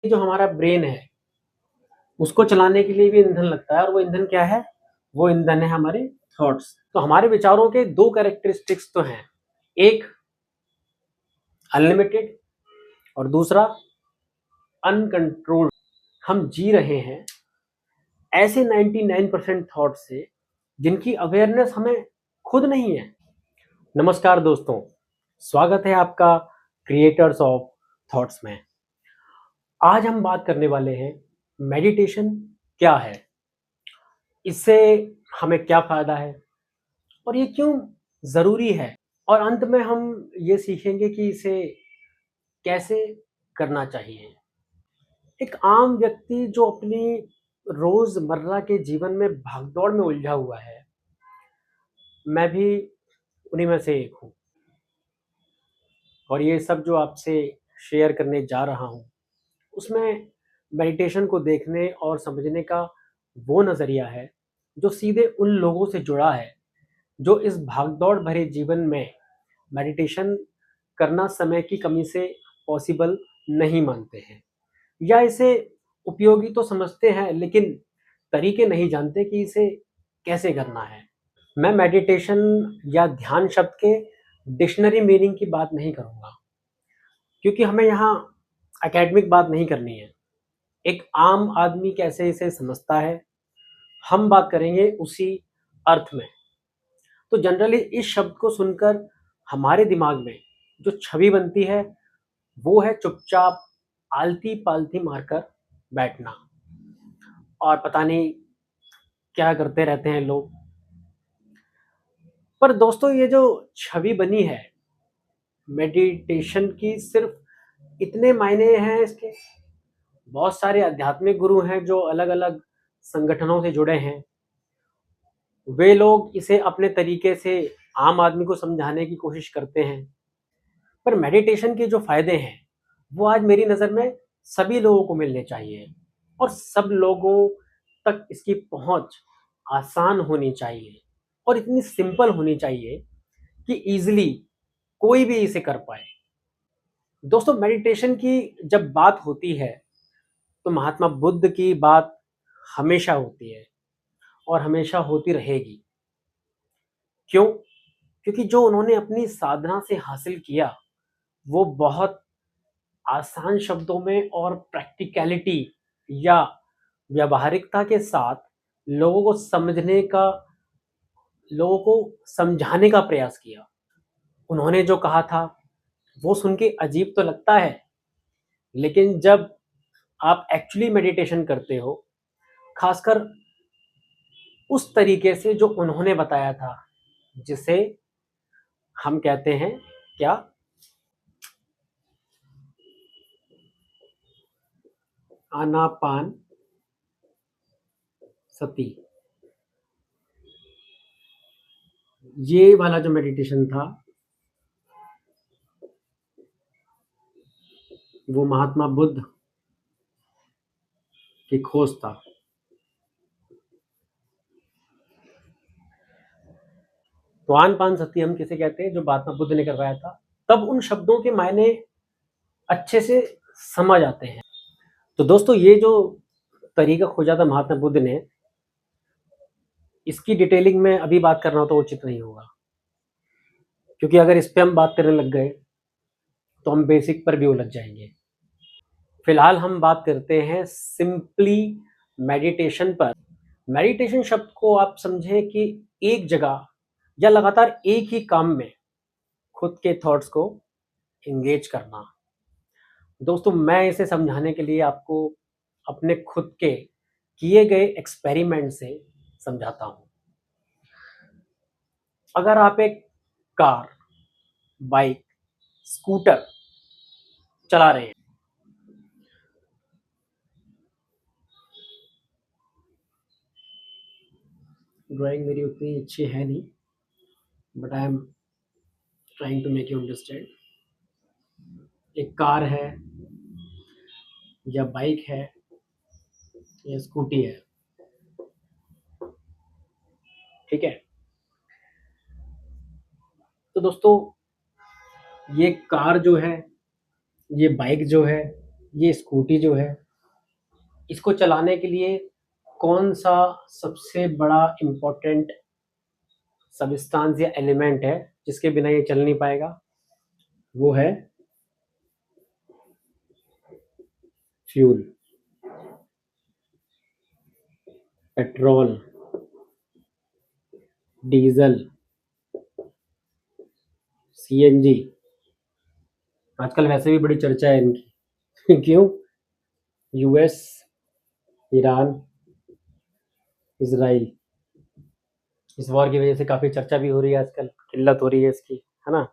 जो हमारा ब्रेन है उसको चलाने के लिए भी ईंधन लगता है, और वो ईंधन क्या है? वो ईंधन है हमारे थॉट्स। तो हमारे विचारों के दो कैरेक्टरिस्टिक्स तो हैं, एक अनलिमिटेड और दूसरा अनकंट्रोल्ड। हम जी रहे हैं ऐसे 99% थॉट से जिनकी अवेयरनेस हमें खुद नहीं है। नमस्कार दोस्तों, स्वागत है आपका क्रिएटर्स ऑफ थॉट्स में। आज हम बात करने वाले हैं मेडिटेशन क्या है, इससे हमें क्या फायदा है और ये क्यों जरूरी है, और अंत में हम ये सीखेंगे कि इसे कैसे करना चाहिए। एक आम व्यक्ति जो अपनी रोजमर्रा के जीवन में भागदौड़ में उलझा हुआ है, मैं भी उन्हीं में से एक हूँ, और ये सब जो आपसे शेयर करने जा रहा हूँ उसमें मेडिटेशन को देखने और समझने का वो नज़रिया है जो सीधे उन लोगों से जुड़ा है जो इस भागदौड़ भरे जीवन में मेडिटेशन करना समय की कमी से पॉसिबल नहीं मानते हैं, या इसे उपयोगी तो समझते हैं लेकिन तरीके नहीं जानते कि इसे कैसे करना है। मैं मेडिटेशन या ध्यान शब्द के डिक्शनरी मीनिंग की बात नहीं करूँगा, क्योंकि हमें यहाँ एकेडमिक बात नहीं करनी है। एक आम आदमी कैसे इसे समझता है, हम बात करेंगे उसी अर्थ में। तो जनरली इस शब्द को सुनकर हमारे दिमाग में जो छवि बनती है वो है चुपचाप आलती पालती मारकर बैठना, और पता नहीं क्या करते रहते हैं लोग। पर दोस्तों, ये जो छवि बनी है मेडिटेशन की, सिर्फ इतने मायने हैं इसके। बहुत सारे आध्यात्मिक गुरु हैं जो अलग अलग संगठनों से जुड़े हैं, वे लोग इसे अपने तरीके से आम आदमी को समझाने की कोशिश करते हैं। पर मेडिटेशन के जो फायदे हैं वो आज मेरी नज़र में सभी लोगों को मिलने चाहिए, और सब लोगों तक इसकी पहुंच आसान होनी चाहिए और इतनी सिंपल होनी चाहिए कि इजीली कोई भी इसे कर पाए। दोस्तों, मेडिटेशन की जब बात होती है तो महात्मा बुद्ध की बात हमेशा होती है और हमेशा होती रहेगी। क्यों? क्योंकि जो उन्होंने अपनी साधना से हासिल किया वो बहुत आसान शब्दों में और प्रैक्टिकलिटी या व्यावहारिकता के साथ लोगों को समझने का, लोगों को समझाने का प्रयास किया। उन्होंने जो कहा था वो सुन के अजीब तो लगता है, लेकिन जब आप एक्चुअली मेडिटेशन करते हो, खासकर उस तरीके से जो उन्होंने बताया था, जिसे हम कहते हैं क्या, आनापान सती, ये वाला जो मेडिटेशन था वो महात्मा बुद्ध की खोज था। तो आनपान सती हम किसे कहते हैं? जो महात्मा बुद्ध ने करवाया था। तब उन शब्दों के मायने अच्छे से समझ आते हैं। तो दोस्तों, ये जो तरीका खोजा था महात्मा बुद्ध ने, इसकी डिटेलिंग में अभी बात करना तो उचित नहीं होगा, क्योंकि अगर इस पे हम बात करने लग गए तो हम बेसिक पर भी उलझ जाएंगे। फिलहाल हम बात करते हैं सिंपली मेडिटेशन पर। मेडिटेशन शब्द को आप समझें कि एक जगह या लगातार एक ही काम में खुद के थॉट्स को एंगेज करना। दोस्तों, मैं इसे समझाने के लिए आपको अपने खुद के किए गए एक्सपेरिमेंट से समझाता हूं। अगर आप एक कार, बाइक, स्कूटर चला रहे हैं, ड्राइंग मेरी उतनी अच्छी है नहीं, but I am trying to make you understand. एक कार है या बाइक है या स्कूटी है, ठीक है? तो दोस्तों, ये कार जो है, ये बाइक जो है, ये स्कूटी जो है, इसको चलाने के लिए कौन सा सबसे बड़ा इम्पोर्टेंट सब्सटेंस या एलिमेंट है जिसके बिना ये चल नहीं पाएगा? वो है फ्यूल, पेट्रोल, डीजल, सीएनजी। आजकल वैसे भी बड़ी चर्चा है इनकी क्यों? यूएस, ईरान, इजराइल, इस वॉर की वजह से काफ़ी चर्चा भी हो रही है आजकल, किल्लत हो रही है इसकी, है ना।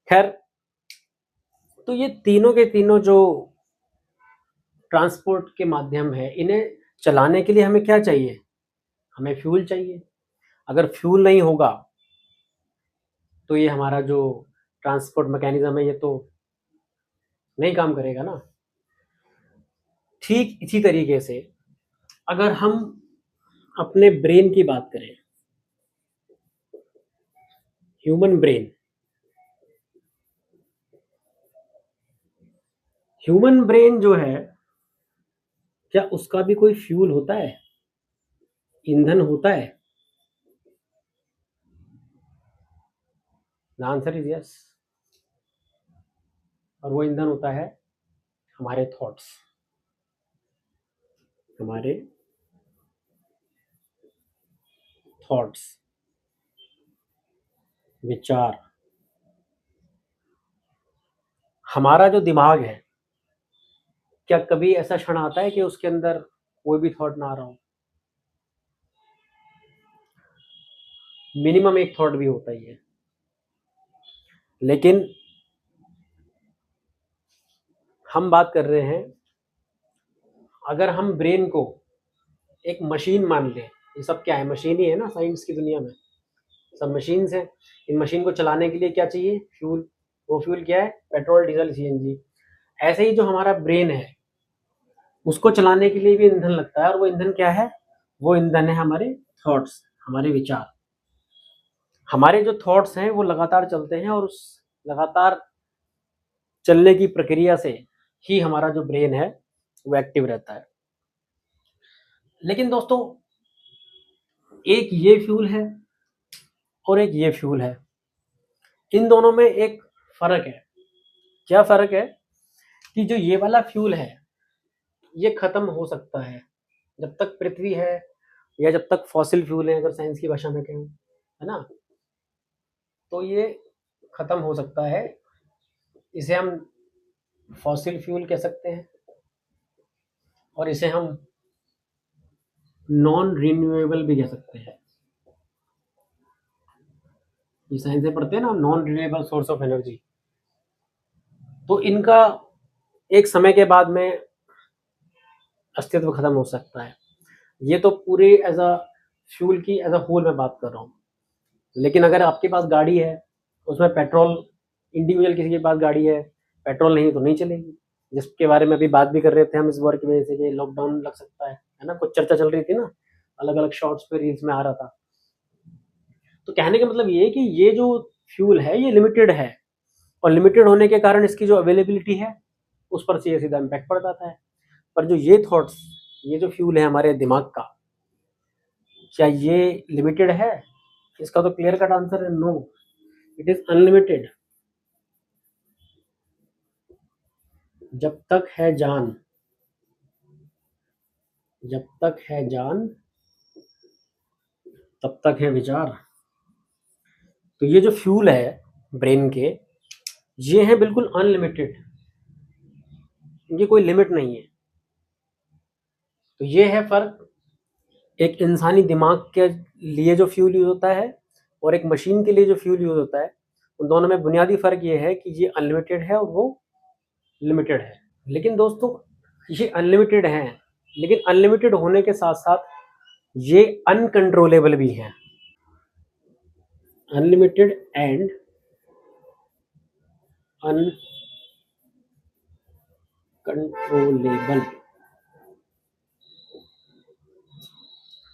खैर, तो ये तीनों के तीनों जो ट्रांसपोर्ट के माध्यम है, इन्हें चलाने के लिए हमें क्या चाहिए? हमें फ्यूल चाहिए। अगर फ्यूल नहीं होगा तो ये हमारा जो ट्रांसपोर्ट मैकेनिज्म है ये तो नहीं काम करेगा ना। ठीक इसी तरीके से अगर हम अपने ब्रेन की बात करें, ह्यूमन ब्रेन, ह्यूमन ब्रेन जो है, क्या उसका भी कोई फ्यूल होता है, ईंधन होता है? The answer is yes. और वो ईंधन होता है हमारे थॉट्स, हमारे थॉट्स, विचार। हमारा जो दिमाग है, क्या कभी ऐसा क्षण आता है कि उसके अंदर कोई भी थॉट ना आ रहा हो? मिनिमम एक थॉट भी होता ही है। लेकिन हम बात कर रहे हैं, अगर हम ब्रेन को एक मशीन मान लें, ये सब क्या है? मशीन ही है ना। साइंस की दुनिया में सब मशीन्स हैं। इन मशीन को चलाने के लिए क्या चाहिए? फ्यूल। वो फ्यूल क्या है? Petrol, diesel, CNG. ऐसे ही जो हमारा ब्रेन है, उसको चलाने के लिए भी ईंधन लगता है। और वो ईंधन क्या है? वो ईंधन है हमारे थॉट्स, हमारे विचार। हमारे जो थॉट्स हैं वो लगातार चलते हैं, और उस लगातार चलने की प्रक्रिया से ही हमारा जो ब्रेन है वो एक्टिव रहता है। लेकिन दोस्तों, एक ये फ्यूल है और एक ये फ्यूल है। इन दोनों में एक फर्क है। क्या फर्क है? कि जो ये वाला फ्यूल है ये खत्म हो सकता है जब तक पृथ्वी है, या जब तक फॉसिल फ्यूल है, अगर साइंस की भाषा में कहें, है ना। तो ये खत्म हो सकता है। इसे हम फॉसिल फ्यूल कह सकते हैं, और इसे हम नॉन रिन्यूएबल भी कह सकते हैं। ये साइंस में पढ़ते हैं ना, non renewable source of energy. तो इनका एक समय के बाद में अस्तित्व खत्म हो सकता है। ये तो पूरे एज अ फ्यूल की एज अ होल मैं बात कर रहा हूँ। लेकिन अगर आपके पास गाड़ी है, उसमें पेट्रोल, इंडिविजुअल किसी के पास गाड़ी है, पेट्रोल नहीं तो नहीं चलेगी। जिसके बारे में अभी बात भी कर रहे थे हम इस वॉर की वजह से कि लॉकडाउन लग सकता है ना। कुछ चर्चा चल रही थी ना, अलग अलग शॉर्ट्स पे, रील्स में आ रहा था। तो कहने का मतलब ये है कि ये जो फ्यूल है ये लिमिटेड है, और लिमिटेड होने के कारण इसकी जो अवेलेबिलिटी है उस पर सीधा सीधा इम्पैक्ट पड़ जाता है। पर जो ये थॉट्स, ये जो फ्यूल है हमारे दिमाग का, क्या ये लिमिटेड है? इसका तो क्लियर कट आंसर है नो, इट इज अनलिमिटेड। जब तक है जान, जब तक है जान तब तक है विचार। तो ये जो फ्यूल है ब्रेन के, ये है बिल्कुल अनलिमिटेड, इनकी कोई लिमिट नहीं है। तो ये है फर्क, एक इंसानी दिमाग के लिए जो फ्यूल यूज होता है और एक मशीन के लिए जो फ्यूल यूज होता है, उन दोनों में बुनियादी फर्क ये है कि ये अनलिमिटेड है और वो लिमिटेड है। लेकिन दोस्तों, ये अनलिमिटेड हैं, लेकिन अनलिमिटेड होने के साथ साथ ये अनकंट्रोलेबल भी हैं। Unlimited and uncontrollable.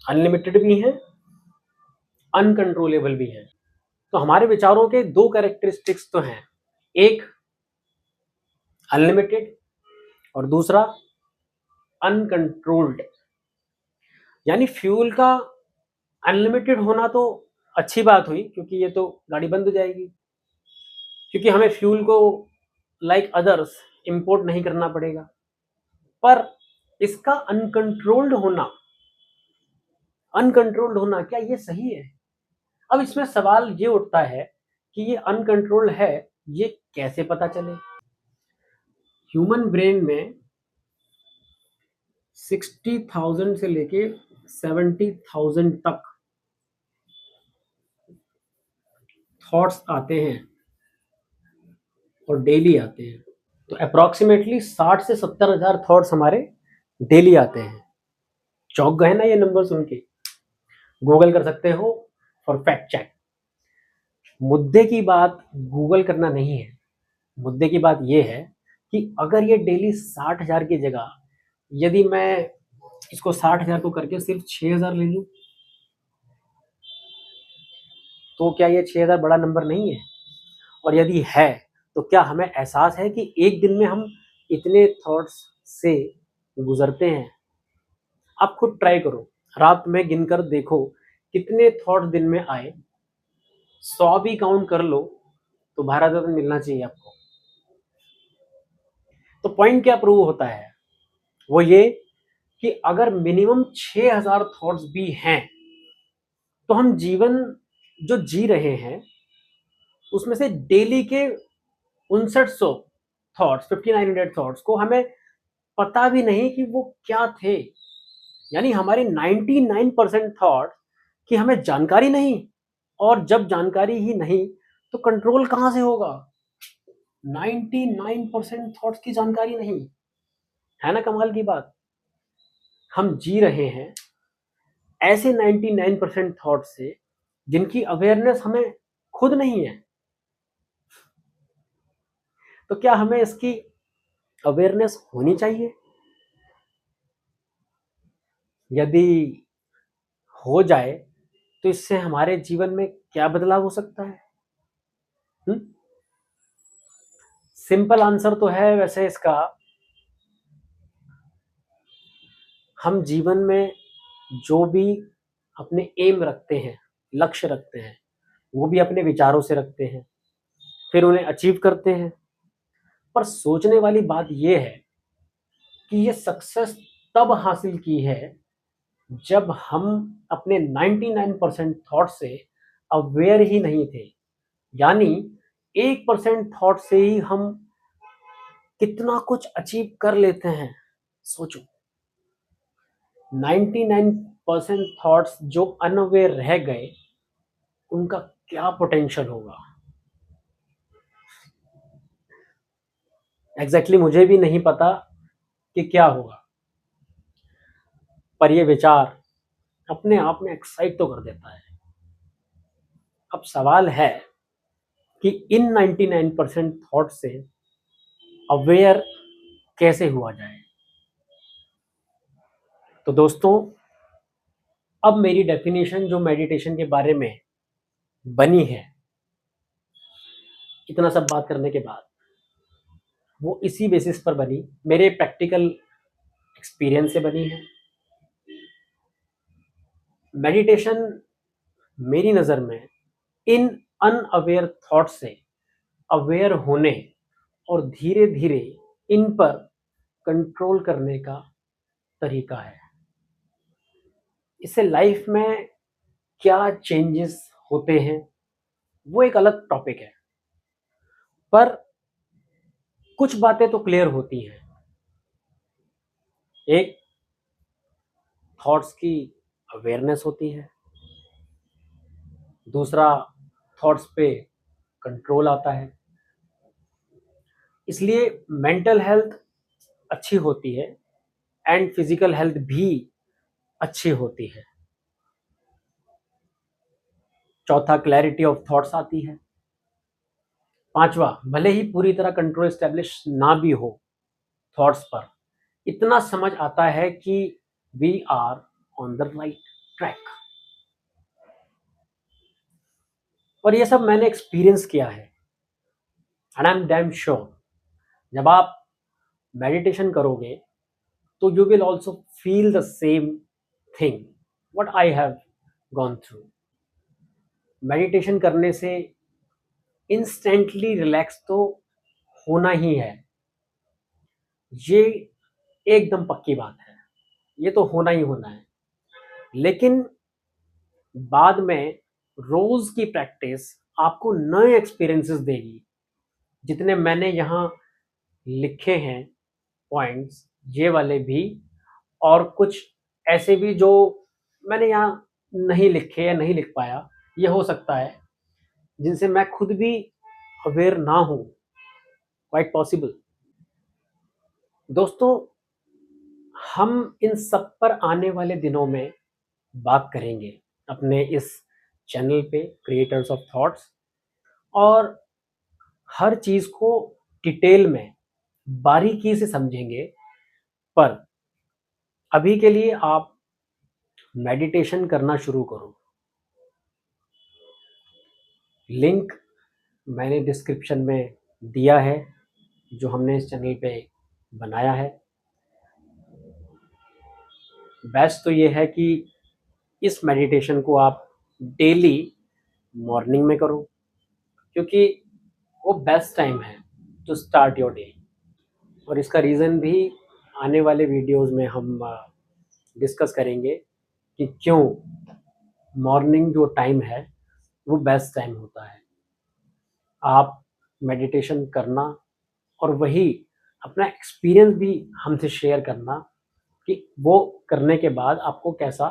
अनलिमिटेड भी हैं, अनकंट्रोलेबल भी हैं। तो हमारे विचारों के दो कैरेक्टरिस्टिक्स तो हैं, एक अनलिमिटेड और दूसरा अनकंट्रोल्ड, यानी फ्यूल का अनलिमिटेड होना तो अच्छी बात हुई, क्योंकि ये तो गाड़ी बंद हो जाएगी, क्योंकि हमें फ्यूल को लाइक अदर्स इंपोर्ट नहीं करना पड़ेगा। पर इसका अनकंट्रोल्ड होना क्या ये सही है? अब इसमें सवाल ये उठता है कि ये अनकंट्रोल्ड है, ये कैसे पता चले? ह्यूमन ब्रेन में 60,000 से लेके 70,000 तक थॉट्स आते हैं और डेली आते हैं। तो अप्रोक्सीमेटली 60 से 70,000 थॉट्स हमारे डेली आते हैं। चौंक गए ना ये नंबर सुन के? गूगल कर सकते हो फॉर फैक्ट चेक। मुद्दे की बात गूगल करना नहीं है, मुद्दे की बात ये है कि अगर ये डेली 60,000 की जगह यदि मैं इसको 60,000 को करके सिर्फ 6,000 ले लूं, तो क्या ये 6,000 बड़ा नंबर नहीं है? और यदि है तो क्या हमें एहसास है कि एक दिन में हम इतने थॉट्स से गुजरते हैं? आप खुद ट्राई करो, रात में गिनकर देखो कितने थॉट्स दिन में आए, 100 भी काउंट कर लो तो 12,000 मिलना चाहिए आपको। तो पॉइंट क्या प्रूव होता है? वो ये कि अगर मिनिमम 6,000 थॉट्स भी हैं तो हम जीवन जो जी रहे हैं उसमें से डेली के 5900 थॉट्स, 5900 थॉट्स को हमें पता भी नहीं कि वो क्या थे। यानी हमारे 99% थॉट की हमें जानकारी नहीं, और जब जानकारी ही नहीं तो कंट्रोल कहां से होगा? 99% थॉट्स की जानकारी नहीं है ना? कमाल की बात। हम जी रहे हैं ऐसे 99% थॉट से जिनकी अवेयरनेस हमें खुद नहीं है। तो क्या हमें इसकी अवेयरनेस होनी चाहिए? यदि हो जाए तो इससे हमारे जीवन में क्या बदलाव हो सकता है? सिंपल आंसर तो है वैसे इसका, हम जीवन में जो भी अपने एम रखते हैं, लक्ष्य रखते हैं, वो भी अपने विचारों से रखते हैं, फिर उन्हें अचीव करते हैं। पर सोचने वाली बात यह है कि ये सक्सेस तब हासिल की है जब हम अपने 99% थॉट से अवेयर ही नहीं थे। यानी 1% थॉट से ही हम कितना कुछ अचीव कर लेते हैं। सोचो, 99% थॉट्स जो अनअवेयर रह गए उनका क्या पोटेंशियल होगा? एग्जैक्टली मुझे भी नहीं पता कि क्या होगा, पर यह विचार अपने आप में एक्साइट तो कर देता है। अब सवाल है कि इन 99% थॉट से अवेयर कैसे हुआ जाए? तो दोस्तों, अब मेरी डेफिनेशन जो मेडिटेशन के बारे में बनी है, इतना सब बात करने के बाद, वो इसी बेसिस पर बनी, मेरे प्रैक्टिकल एक्सपीरियंस से बनी है। मेडिटेशन मेरी नज़र में इन अनअवेयर थॉट से अवेयर होने और धीरे धीरे इन पर कंट्रोल करने का तरीका है। इससे लाइफ में क्या चेंजेस होते हैं वो एक अलग टॉपिक है, पर कुछ बातें तो क्लियर होती हैं। एक, थॉट्स की अवेयरनेस होती है। दूसरा, थॉट्स पे कंट्रोल आता है। इसलिए मेंटल हेल्थ अच्छी होती है एंड फिजिकल हेल्थ भी अच्छी होती है। चौथा, क्लैरिटी ऑफ थॉट्स आती है। पांचवा, भले ही पूरी तरह कंट्रोल स्टैब्लिश ना भी हो थॉट्स पर, इतना समझ आता है कि we are on the right track. और ये सब मैंने एक्सपीरियंस किया है and I am damn sure जब आप मेडिटेशन करोगे तो you will also feel the same thing what I have gone through. Meditation करने से इंस्टेंटली रिलैक्स तो होना ही है, ये एकदम पक्की बात है, ये तो होना ही होना है। लेकिन बाद में रोज की प्रैक्टिस आपको नए एक्सपीरियंसेस देगी। जितने मैंने यहाँ लिखे हैं पॉइंट्स, ये वाले भी और कुछ ऐसे भी जो मैंने यहाँ नहीं लिखे या नहीं लिख पाया, ये हो सकता है जिनसे मैं खुद भी अवेयर ना हूँ, क्वाइट पॉसिबल। दोस्तों, हम इन सब पर आने वाले दिनों में बात करेंगे अपने इस चैनल पे, क्रिएटर्स ऑफ थॉट्स, और हर चीज को डिटेल में बारीकी से समझेंगे। पर अभी के लिए आप मेडिटेशन करना शुरू करो। लिंक मैंने डिस्क्रिप्शन में दिया है जो हमने इस चैनल पे बनाया है। बेस्ट तो ये है कि इस मेडिटेशन को आप डेली मॉर्निंग में करो, क्योंकि वो बेस्ट टाइम है टू स्टार्ट योर डे। और इसका रीज़न भी आने वाले वीडियोस में हम डिस्कस करेंगे कि क्यों मॉर्निंग जो टाइम है वो बेस्ट टाइम होता है। आप मेडिटेशन करना और वही अपना एक्सपीरियंस भी हमसे शेयर करना कि वो करने के बाद आपको कैसा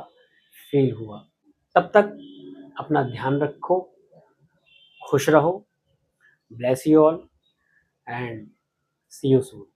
फील हुआ। तब तक अपना ध्यान रखो, खुश रहो, bless you all and see you soon.